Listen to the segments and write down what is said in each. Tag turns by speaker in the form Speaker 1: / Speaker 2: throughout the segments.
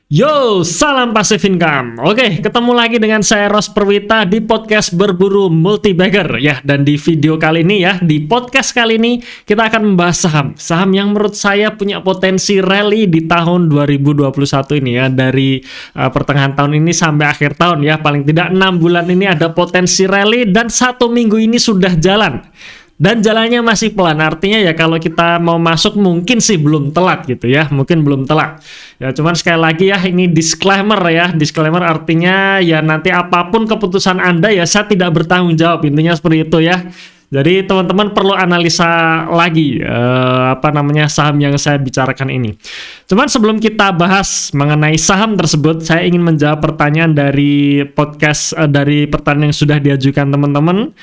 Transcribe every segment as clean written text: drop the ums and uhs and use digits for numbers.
Speaker 1: Yo, salam passive income. Oke, ketemu lagi dengan saya Ros Perwita di podcast Berburu Multibagger ya. Dan di video kali ini ya, di podcast kali ini kita akan membahas saham yang menurut saya punya potensi rally di tahun 2021 ini ya. Dari pertengahan tahun ini sampai akhir tahun ya, paling tidak 6 bulan ini ada potensi rally dan 1 minggu ini sudah jalan. Dan jalannya masih pelan, artinya ya kalau kita mau masuk mungkin sih belum telat gitu ya, mungkin belum telat. Ya cuman sekali lagi ya, ini disclaimer ya, disclaimer artinya ya nanti apapun keputusan Anda ya saya tidak bertanggung jawab, intinya seperti itu ya. Jadi teman-teman perlu analisa lagi saham yang saya bicarakan ini. Cuman sebelum kita bahas mengenai saham tersebut, saya ingin menjawab pertanyaan dari dari pertanyaan yang sudah diajukan teman-teman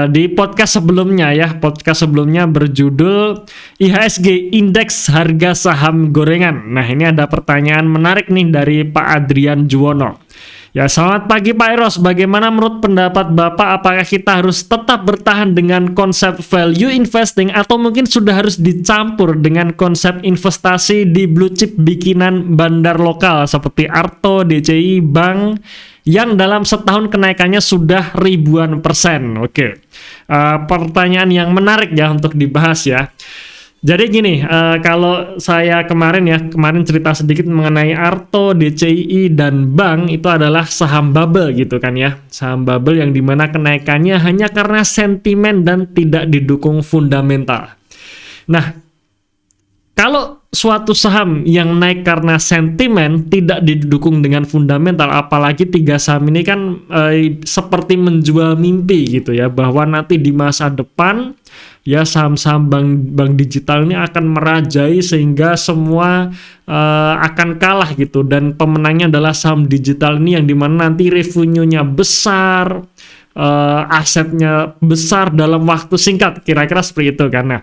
Speaker 1: di podcast sebelumnya ya. Podcast sebelumnya berjudul IHSG Indeks Harga Saham Gorengan. Nah ini ada pertanyaan menarik nih dari Pak Adrian Juwono. Ya, selamat pagi Pak Eros. Bagaimana menurut pendapat Bapak, apakah kita harus tetap bertahan dengan konsep value investing atau mungkin sudah harus dicampur dengan konsep investasi di blue chip bikinan bandar lokal seperti Arto, DCI, Bank yang dalam setahun kenaikannya sudah ribuan persen? Oke. Pertanyaan yang menarik ya untuk dibahas ya. Jadi gini, kalau saya kemarin cerita sedikit mengenai Arto, DCI, dan Bank itu adalah saham bubble gitu kan ya. Saham bubble yang dimana kenaikannya hanya karena sentimen dan tidak didukung fundamental. Nah, kalau suatu saham yang naik karena sentimen tidak didukung dengan fundamental, apalagi 3 saham ini kan seperti menjual mimpi gitu ya, bahwa nanti di masa depan ya saham-saham bank digital ini akan merajai sehingga semua akan kalah gitu, dan pemenangnya adalah saham digital ini yang dimana nanti revenue-nya besar, asetnya besar dalam waktu singkat, kira-kira seperti itu kan. Nah,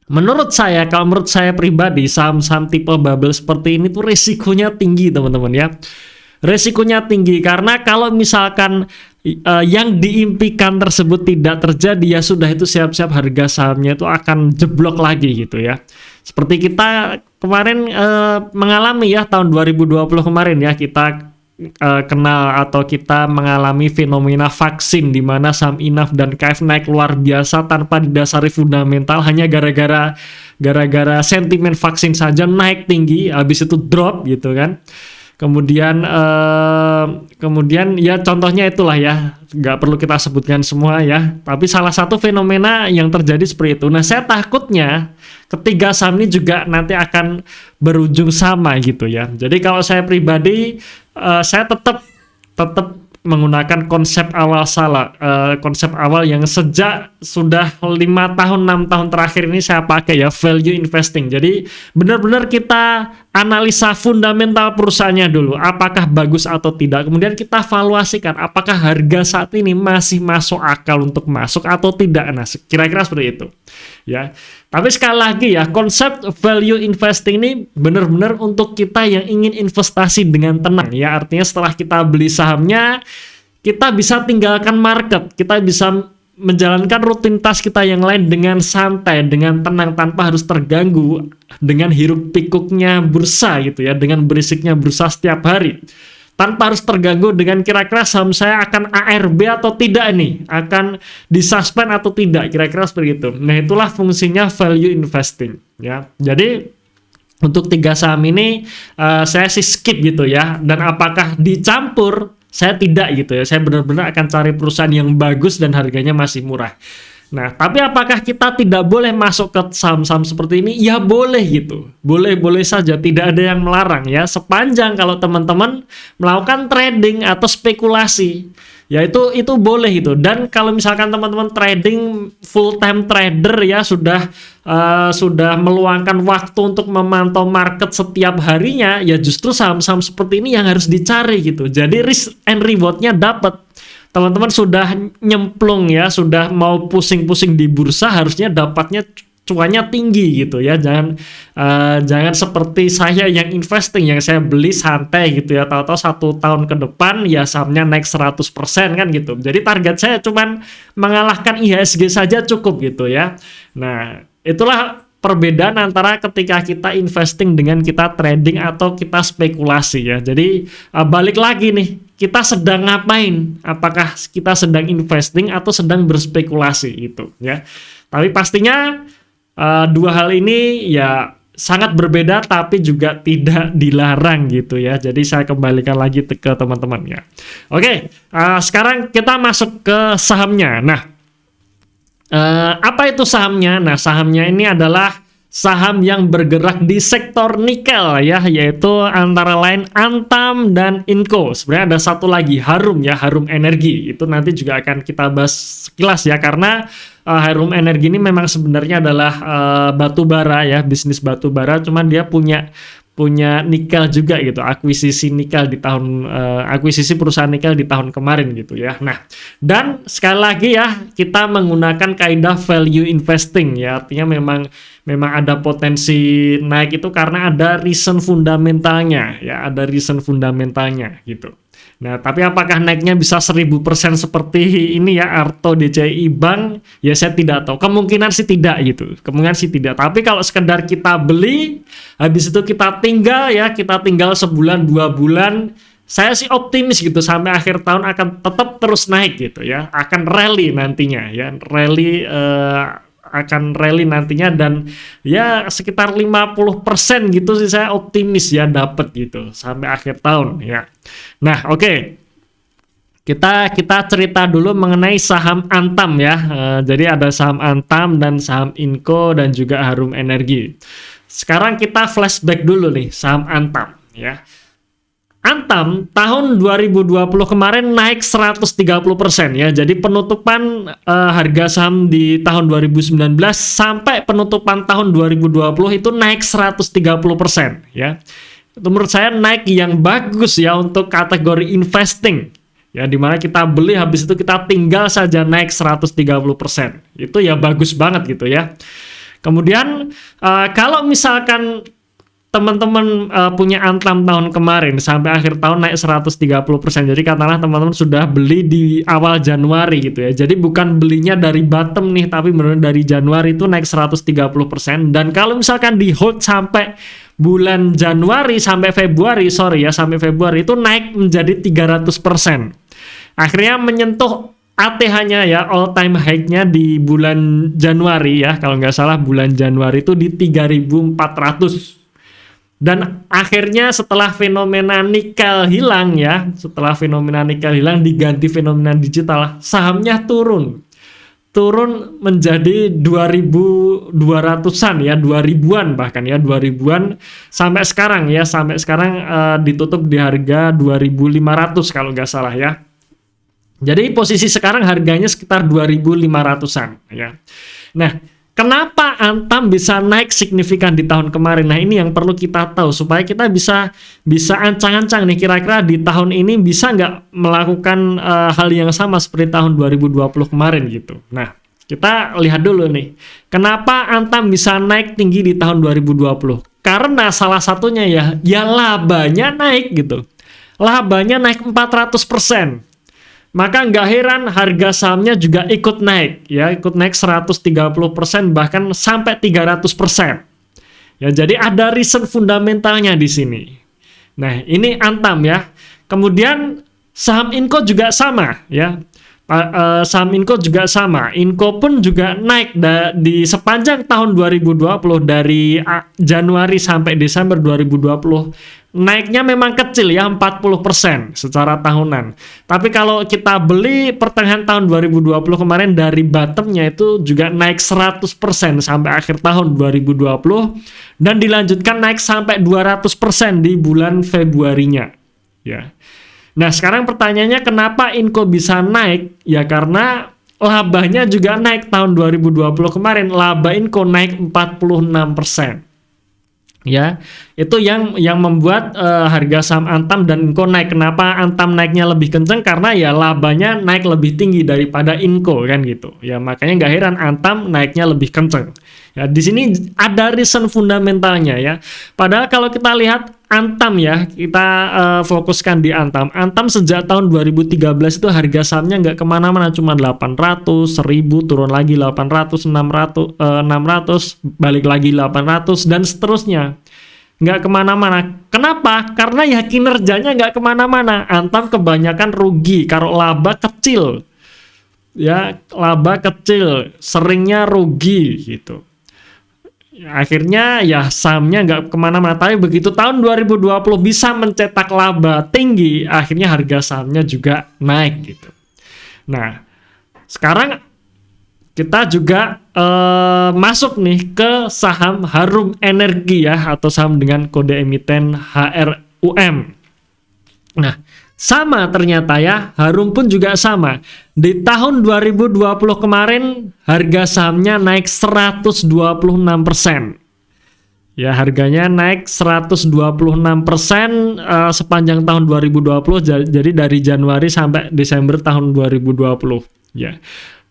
Speaker 1: menurut saya pribadi, saham-saham tipe bubble seperti ini tuh risikonya tinggi teman-teman ya. Resikonya tinggi karena kalau misalkan yang diimpikan tersebut tidak terjadi, ya sudah, itu siap-siap harga sahamnya itu akan jeblok lagi gitu ya. Seperti kita kemarin mengalami ya, tahun 2020 kemarin ya, kita kenal atau kita mengalami fenomena vaksin di mana saham Inaf dan KF naik luar biasa tanpa didasari fundamental, hanya gara-gara sentimen vaksin saja naik tinggi, habis itu drop gitu kan. Kemudian ya contohnya itulah ya, nggak perlu kita sebutkan semua ya, tapi salah satu fenomena yang terjadi seperti itu. Nah, saya takutnya ketiga saham ini juga nanti akan berujung sama gitu ya. Jadi kalau saya pribadi, saya tetap menggunakan konsep awal yang sejak sudah 5 tahun 6 tahun terakhir ini saya pakai ya, value investing. Jadi benar-benar kita analisa fundamental perusahaannya dulu, apakah bagus atau tidak, kemudian kita valuasikan apakah harga saat ini masih masuk akal untuk masuk atau tidak. Nah, kira-kira seperti itu ya. Tapi sekali lagi ya, konsep value investing ini benar-benar untuk kita yang ingin investasi dengan tenang ya. Artinya setelah kita beli sahamnya, kita bisa tinggalkan market, kita bisa menjalankan rutinitas kita yang lain dengan santai, dengan tenang, tanpa harus terganggu dengan hiruk pikuknya bursa gitu ya, dengan berisiknya bursa setiap hari. Tanpa harus terganggu dengan kira-kira saham saya akan ARB atau tidak nih, akan disuspend atau tidak, kira-kira seperti itu. Nah, itulah fungsinya value investing ya. Jadi untuk 3 saham ini saya sih skip gitu ya. Dan apakah dicampur? Saya tidak gitu ya. Saya benar-benar akan cari perusahaan yang bagus dan harganya masih murah. Nah, tapi apakah kita tidak boleh masuk ke saham-saham seperti ini? Ya boleh gitu. Boleh-boleh saja, tidak ada yang melarang ya. Sepanjang kalau teman-teman melakukan trading atau spekulasi, ya itu boleh gitu. Dan kalau misalkan teman-teman trading full time trader ya, sudah meluangkan waktu untuk memantau market setiap harinya, ya justru saham-saham seperti ini yang harus dicari gitu. Jadi risk and reward-nya dapat. Teman-teman sudah nyemplung ya, sudah mau pusing-pusing di bursa, harusnya dapatnya cuannya tinggi gitu ya. Jangan seperti saya yang investing, yang saya beli santai gitu ya, tahu-tahu 1 tahun ke depan ya sahamnya naik 100% kan gitu. Jadi target saya cuman mengalahkan IHSG saja cukup gitu ya. Nah, itulah perbedaan antara ketika kita investing dengan kita trading atau kita spekulasi ya. Jadi balik lagi nih, kita sedang ngapain? Apakah kita sedang investing atau sedang berspekulasi itu ya. Tapi pastinya dua hal ini ya sangat berbeda tapi juga tidak dilarang gitu ya. Jadi saya kembalikan lagi ke teman-teman ya. Oke, sekarang kita masuk ke sahamnya. Nah, apa itu sahamnya? Nah, sahamnya ini adalah saham yang bergerak di sektor nikel ya, yaitu antara lain Antam dan Inco. Sebenarnya ada satu lagi, Harum ya, Harum Energi. Itu nanti juga akan kita bahas sekilas ya, karena Harum Energi ini memang sebenarnya adalah batu bara ya, bisnis batu bara, cuman dia punya nikel juga gitu, akuisisi nikel di tahun akuisisi perusahaan nikel di tahun kemarin gitu ya. Nah, dan sekali lagi ya, kita menggunakan kaidah value investing ya, artinya memang ada potensi naik itu karena ada reason fundamentalnya ya, ada reason fundamentalnya gitu. Nah, tapi apakah naiknya bisa 1000% seperti ini ya, Arto DCI Bank? Ya saya tidak tahu. Kemungkinan sih tidak gitu. Kemungkinan sih tidak. Tapi kalau sekedar kita beli, habis itu kita tinggal sebulan, 2 bulan, saya sih optimis gitu sampai akhir tahun akan tetap terus naik gitu ya. Akan rally nantinya ya. Akan rally nantinya dan ya sekitar 50% gitu sih saya optimis ya dapat gitu sampai akhir tahun ya. Nah, oke. Kita cerita dulu mengenai saham Antam ya. Jadi ada saham Antam dan saham Inco dan juga Harum Energi. Sekarang kita flashback dulu nih saham Antam ya. Antam tahun 2020 kemarin naik 130% ya. Jadi penutupan harga saham di tahun 2019 sampai penutupan tahun 2020 itu naik 130% ya. Itu menurut saya naik yang bagus ya untuk kategori investing. Ya, dimana kita beli habis itu kita tinggal saja naik 130%. Itu ya bagus banget gitu ya. Kemudian kalau misalkan teman-teman punya Antam tahun kemarin sampai akhir tahun naik 130%. Jadi katakanlah teman-teman sudah beli di awal Januari gitu ya. Jadi bukan belinya dari bottom nih, tapi benar dari Januari itu naik 130%. Dan kalau misalkan di hold sampai bulan Januari sampai Februari itu naik menjadi 300%. Akhirnya menyentuh ATH-nya ya, all time high-nya di bulan Januari ya. Kalau nggak salah bulan Januari itu di 3.400. Dan akhirnya setelah fenomena nikel hilang ya, diganti fenomena digital, sahamnya turun menjadi 2.200-an ya, 2.000-an bahkan ya, 2.000-an sampai sekarang ditutup di harga 2.500 kalau nggak salah ya. Jadi posisi sekarang harganya sekitar 2.500-an ya. Nah, kenapa Antam bisa naik signifikan di tahun kemarin? Nah, ini yang perlu kita tahu supaya kita bisa ancang-ancang nih, kira-kira di tahun ini bisa nggak melakukan hal yang sama seperti tahun 2020 kemarin gitu. Nah, kita lihat dulu nih, kenapa Antam bisa naik tinggi di tahun 2020? Karena salah satunya ya labanya naik gitu. Labanya naik 400%. Maka nggak heran harga sahamnya juga ikut naik ya, ikut naik 130% bahkan sampai 300%. Ya, jadi ada reason fundamentalnya di sini. Nah, ini Antam ya. Kemudian saham Inco juga sama ya. Saham Inco juga sama. Inco pun juga naik di sepanjang tahun 2020 dari Januari sampai Desember 2020. Naiknya memang kecil ya, 40% secara tahunan. Tapi kalau kita beli pertengahan tahun 2020 kemarin dari bottomnya itu juga naik 100% sampai akhir tahun 2020 dan dilanjutkan naik sampai 200% di bulan Februarinya. Ya. Nah, sekarang pertanyaannya kenapa Inco bisa naik? Ya karena labanya juga naik tahun 2020 kemarin. Laba Inco naik 46%. Ya, itu yang membuat harga saham Antam dan Inco naik. Kenapa Antam naiknya lebih kenceng? Karena ya labanya naik lebih tinggi daripada Inco kan gitu. Ya makanya nggak heran Antam naiknya lebih kenceng. Ya di sini ada reason fundamentalnya ya. Padahal kalau kita lihat Antam ya, kita fokuskan di Antam. Antam sejak tahun 2013 itu harga sahamnya nggak kemana-mana, cuma 800, 1000, turun lagi 800, 600, balik lagi 800, dan seterusnya. Nggak kemana-mana. Kenapa? Karena ya kinerjanya nggak kemana-mana. Antam kebanyakan rugi, kalau laba kecil. Ya, laba kecil, seringnya rugi gitu. Akhirnya ya sahamnya nggak kemana-mana, tapi begitu tahun 2020 bisa mencetak laba tinggi, akhirnya harga sahamnya juga naik gitu. Nah, sekarang kita juga masuk nih ke saham Harum Energi ya, atau saham dengan kode emiten HRUM. Nah, sama ternyata ya, Harum pun juga sama. Di tahun 2020 kemarin harga sahamnya naik 126%. Ya, harganya naik 126% sepanjang tahun 2020, jadi dari Januari sampai Desember tahun 2020 ya.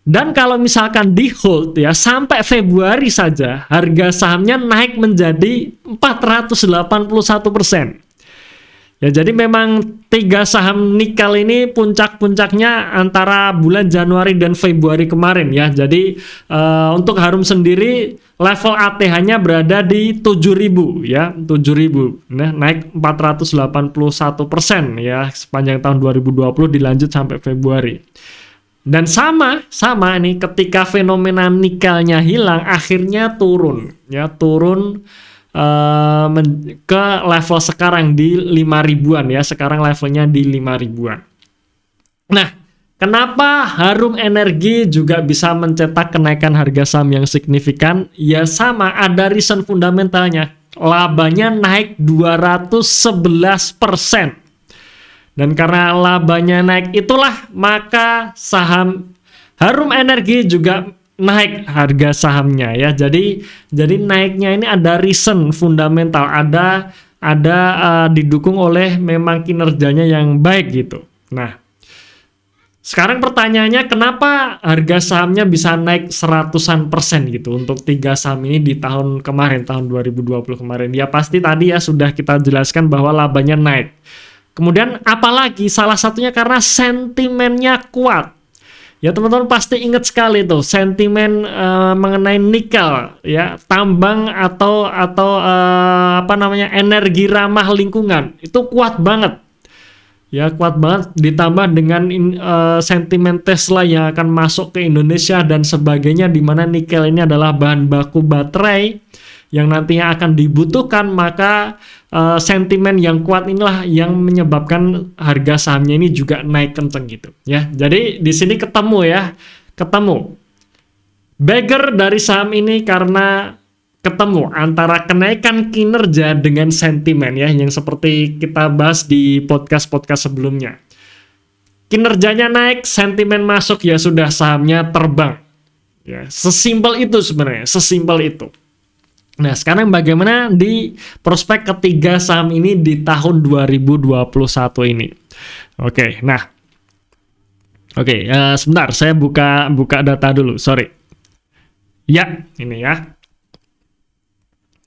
Speaker 1: Dan kalau misalkan di hold ya sampai Februari saja, harga sahamnya naik menjadi 481%. Ya, jadi memang 3 saham nikel ini puncak-puncaknya antara bulan Januari dan Februari kemarin ya. Jadi untuk Harum sendiri level ATH-nya berada di 7.000 ya, 7.000. Nah, naik 481% ya sepanjang tahun 2020 dilanjut sampai Februari. Dan sama nih, ketika fenomena nikelnya hilang, akhirnya turun ya, ke level sekarang di 5.000-an ya. Sekarang levelnya di 5.000-an. Nah, kenapa Harum Energi juga bisa mencetak kenaikan harga saham yang signifikan? Ya sama, ada reason fundamentalnya. Labanya naik 211%. Dan karena labanya naik itulah, maka saham Harum Energi juga naik harga sahamnya ya. Jadi naiknya ini ada reason fundamental, ada didukung oleh memang kinerjanya yang baik gitu. Nah, sekarang pertanyaannya, kenapa harga sahamnya bisa naik 100% gitu untuk 3 saham ini di tahun kemarin, tahun 2020 kemarin? Ya pasti tadi ya sudah kita jelaskan bahwa labanya naik. Kemudian apalagi, salah satunya karena sentimennya kuat. Ya teman-teman pasti ingat sekali tuh sentimen mengenai nikel ya, tambang atau energi ramah lingkungan itu kuat banget. Ya kuat banget, ditambah dengan sentimen Tesla yang akan masuk ke Indonesia dan sebagainya, di mana nikel ini adalah bahan baku baterai yang nantinya akan dibutuhkan, maka sentimen yang kuat inilah yang menyebabkan harga sahamnya ini juga naik kenceng gitu ya. Jadi di sini ketemu bagger dari saham ini karena ketemu antara kenaikan kinerja dengan sentimen ya, yang seperti kita bahas di podcast sebelumnya. Kinerjanya naik, sentimen masuk, ya sudah sahamnya terbang. Ya, sesimpel itu sebenarnya, sesimpel itu. Nah, sekarang bagaimana di prospek ketiga saham ini di tahun 2021 ini? Oke, sebentar, saya buka data dulu, sorry. Ya, ini ya.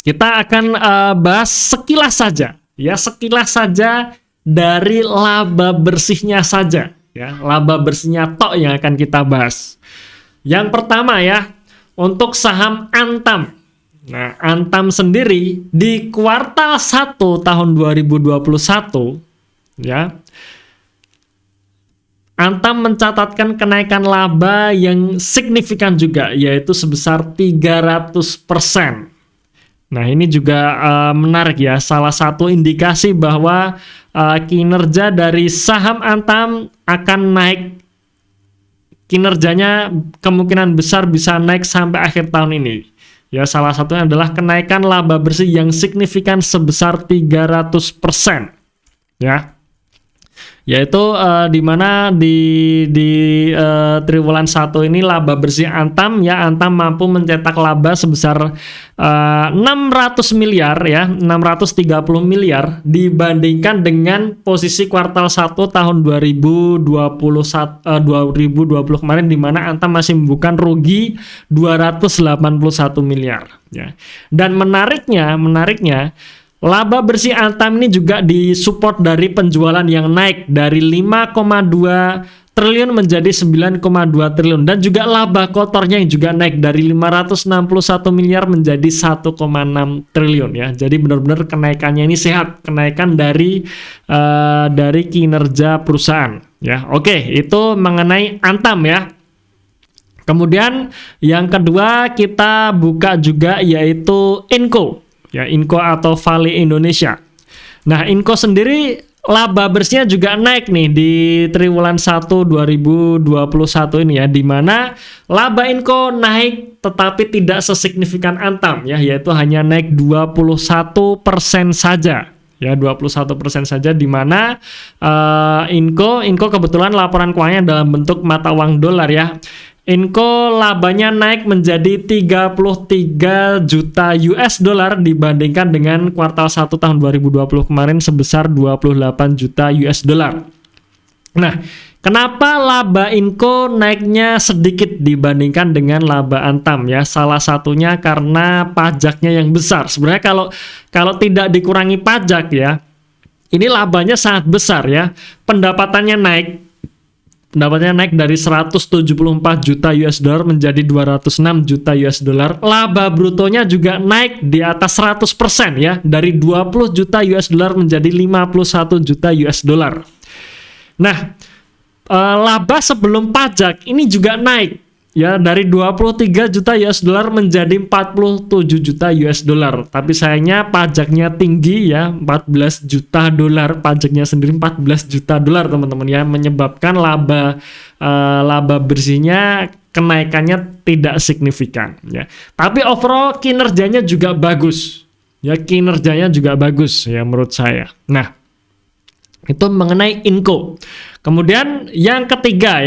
Speaker 1: Kita akan bahas sekilas saja, ya, sekilas saja dari laba bersihnya saja, ya, laba bersihnya tok yang akan kita bahas. Yang pertama ya, untuk saham Antam. Nah, Antam sendiri di kuartal 1 tahun 2021 ya, Antam mencatatkan kenaikan laba yang signifikan juga, yaitu sebesar 300%. Nah, ini juga menarik ya, salah satu indikasi bahwa kinerja dari saham Antam akan naik. Kinerjanya kemungkinan besar bisa naik sampai akhir tahun ini. Ya, salah satunya adalah kenaikan laba bersih yang signifikan sebesar 300%. Ya. Yaitu di mana di triwulan 1 ini laba bersih Antam ya, Antam mampu mencetak laba sebesar 600 miliar ya, 630 miliar dibandingkan dengan posisi kuartal 1 tahun 2020 kemarin, di mana Antam masih membukukan rugi 281 miliar ya. Dan menariknya laba bersih Antam ini juga disupport dari penjualan yang naik dari 5,2 triliun menjadi 9,2 triliun, dan juga laba kotornya yang juga naik dari 561 miliar menjadi 1,6 triliun ya. Jadi benar-benar kenaikannya ini sehat, kenaikan dari kinerja perusahaan ya. Oke, itu mengenai Antam ya. Kemudian yang kedua kita buka juga yaitu Inco ya, Inco atau Vale Indonesia. Nah, Inco sendiri laba bersihnya juga naik nih di triwulan 1 2021 ini ya, di mana laba Inco naik tetapi tidak sesignifikan Antam ya, yaitu hanya naik 21% saja. Ya, 21% saja, di mana Inco kebetulan laporan keuangannya dalam bentuk mata uang dolar ya. Inco labanya naik menjadi 33 juta US dollar dibandingkan dengan kuartal 1 tahun 2020 kemarin sebesar 28 juta US dollar. Nah, kenapa laba Inco naiknya sedikit dibandingkan dengan laba Antam ya? Salah satunya karena pajaknya yang besar. Sebenarnya kalau tidak dikurangi pajak ya, ini labanya sangat besar ya. Pendapatannya naik dari 174 juta US dollar menjadi 206 juta US dollar. Laba brutonya juga naik di atas 100% ya, dari 20 juta US dollar menjadi 51 juta US dollar. Nah, laba sebelum pajak ini juga naik ya, dari 23 juta US dollar menjadi 47 juta US dollar. Tapi sayangnya pajaknya tinggi ya, 14 juta dolar, pajaknya sendiri 14 juta dolar teman-teman ya, menyebabkan laba bersihnya kenaikannya tidak signifikan ya. Tapi overall kinerjanya juga bagus. Ya, kinerjanya juga bagus ya menurut saya. Nah, itu mengenai Inco. Kemudian yang ketiga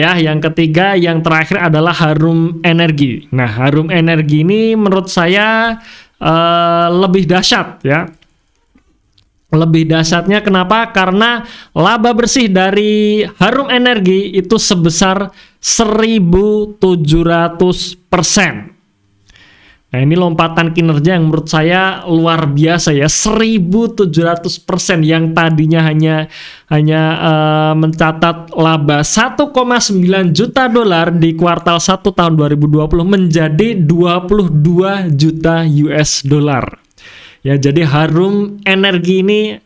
Speaker 1: yang terakhir adalah Harum Energi. Nah, Harum Energi ini menurut saya lebih dahsyat ya. Lebih dahsyatnya kenapa? Karena laba bersih dari Harum Energi itu sebesar 1.700%. Nah, ini lompatan kinerja yang menurut saya luar biasa ya, 1.700%, yang tadinya hanya mencatat laba 1,9 juta dolar di kuartal 1 tahun 2020 menjadi 22 juta US dollar. Ya, jadi Harum Energi ini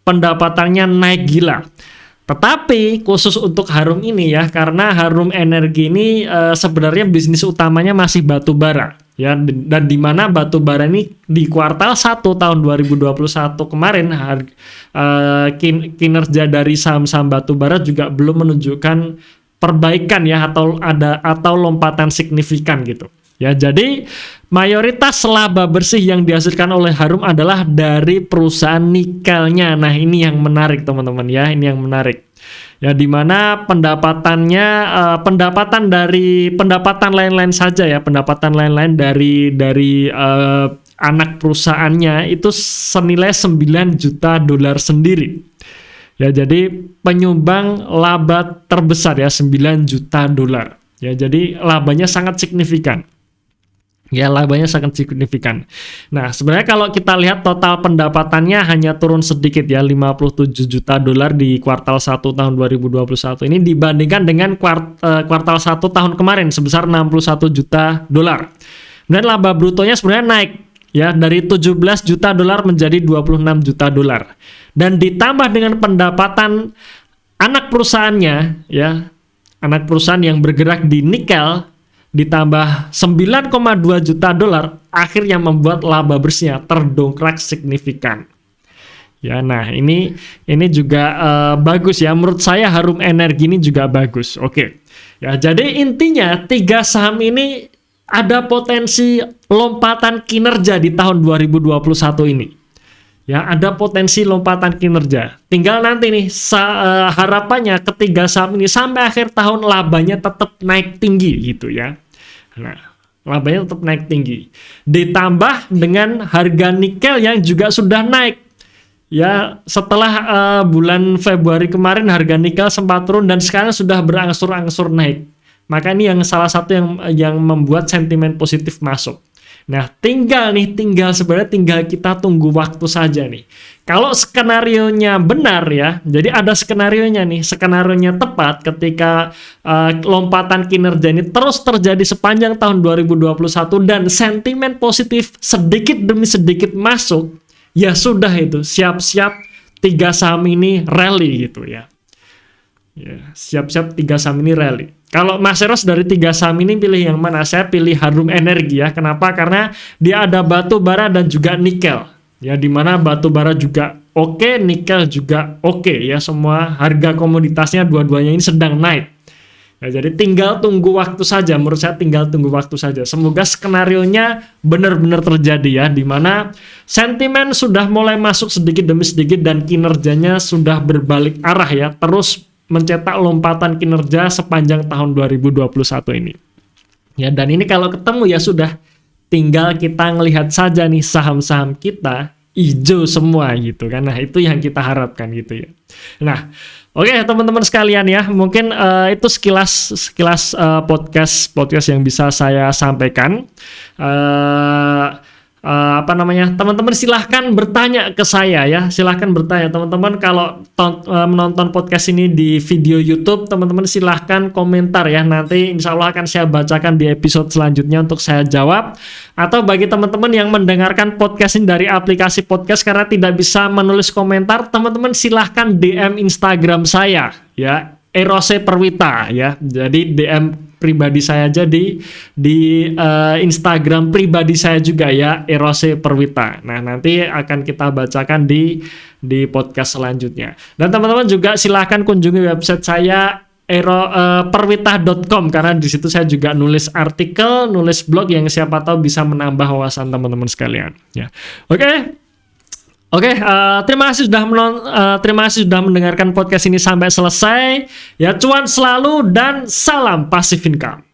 Speaker 1: pendapatannya naik gila. Tetapi khusus untuk Harum ini ya, karena Harum Energi ini sebenarnya bisnis utamanya masih batu bara. Ya, dan di mana batu bara ini di kuartal 1 tahun 2021 kemarin kinerja dari saham-saham batu bara juga belum menunjukkan perbaikan ya, atau lompatan signifikan gitu. Ya, jadi mayoritas laba bersih yang dihasilkan oleh Harum adalah dari perusahaan nikelnya. Nah, ini yang menarik teman-teman ya, ini yang menarik. Ya, di mana pendapatan lain-lain saja ya, pendapatan lain-lain dari anak perusahaannya itu senilai 9 juta dolar sendiri. Ya, jadi penyumbang laba terbesar ya, 9 juta dolar. Ya, jadi labanya sangat signifikan. Ya, labanya sangat signifikan. Nah, sebenarnya kalau kita lihat total pendapatannya hanya turun sedikit ya, 57 juta dolar di kuartal 1 tahun 2021 ini dibandingkan dengan kuartal 1 tahun kemarin sebesar 61 juta dolar. Dan laba brutonya sebenarnya naik ya, dari 17 juta dolar menjadi 26 juta dolar. Dan ditambah dengan pendapatan anak perusahaannya ya, anak perusahaan yang bergerak di nikel ditambah 9,2 juta dolar, akhirnya membuat laba bersihnya terdongkrak signifikan. Ya, nah ini juga bagus ya, menurut saya Harum Energi ini juga bagus. Oke. Ya, jadi intinya 3 saham ini ada potensi lompatan kinerja di tahun 2021 ini. Ya, ada potensi lompatan kinerja. Tinggal nanti nih harapannya ketiga saham ini sampai akhir tahun labanya tetap naik tinggi gitu ya. Nah, labanya tetap naik tinggi. Ditambah dengan harga nikel yang juga sudah naik. Ya, setelah bulan Februari kemarin harga nikel sempat turun dan sekarang sudah berangsur-angsur naik. Maka ini yang salah satu yang membuat sentimen positif masuk. Nah, tinggal sebenarnya tinggal kita tunggu waktu saja nih. Kalau skenarionya benar ya, jadi ada skenarionya nih, skenarionya tepat ketika lompatan kinerja ini terus terjadi sepanjang tahun 2021 dan sentimen positif sedikit demi sedikit masuk, ya sudah itu, siap-siap 3 saham ini rally gitu ya. Ya, siap-siap 3 saham ini rally. Kalau Mas Eros dari 3 saham ini pilih yang mana? Saya pilih Harum Energi ya. Kenapa? Karena dia ada batu bara dan juga nikel. Ya, di mana batu bara juga oke, nikel juga oke ya. Semua harga komoditasnya dua-duanya ini sedang naik. Nah, jadi tinggal tunggu waktu saja. Menurut saya tinggal tunggu waktu saja. Semoga skenarionya benar-benar terjadi ya, di mana sentimen sudah mulai masuk sedikit demi sedikit dan kinerjanya sudah berbalik arah ya, terus mencetak lompatan kinerja sepanjang tahun 2021 ini. Ya, dan ini kalau ketemu ya sudah, tinggal kita ngelihat saja nih saham-saham kita hijau semua gitu kan. Nah, itu yang kita harapkan gitu ya. Nah, oke teman-teman sekalian ya, mungkin itu sekilas podcast yang bisa saya sampaikan. Teman-teman silahkan bertanya ke saya ya, silahkan bertanya teman-teman. Kalau menonton podcast ini di video YouTube, teman-teman silahkan komentar ya, nanti insya Allah akan saya bacakan di episode selanjutnya untuk saya jawab. Atau bagi teman-teman yang mendengarkan podcast ini dari aplikasi podcast karena tidak bisa menulis komentar, teman-teman silahkan DM Instagram saya ya, Erose Perwita ya. Jadi DM pribadi saya aja di Instagram pribadi saya juga ya, Erose Perwita. Nah, nanti akan kita bacakan di podcast selanjutnya. Dan teman-teman juga silahkan kunjungi website saya perwita.com karena di situ saya juga nulis artikel, nulis blog yang siapa tahu bisa menambah wawasan teman-teman sekalian ya. Oke, terima kasih sudah mendengarkan podcast ini sampai selesai. Ya, cuan selalu dan salam passive income.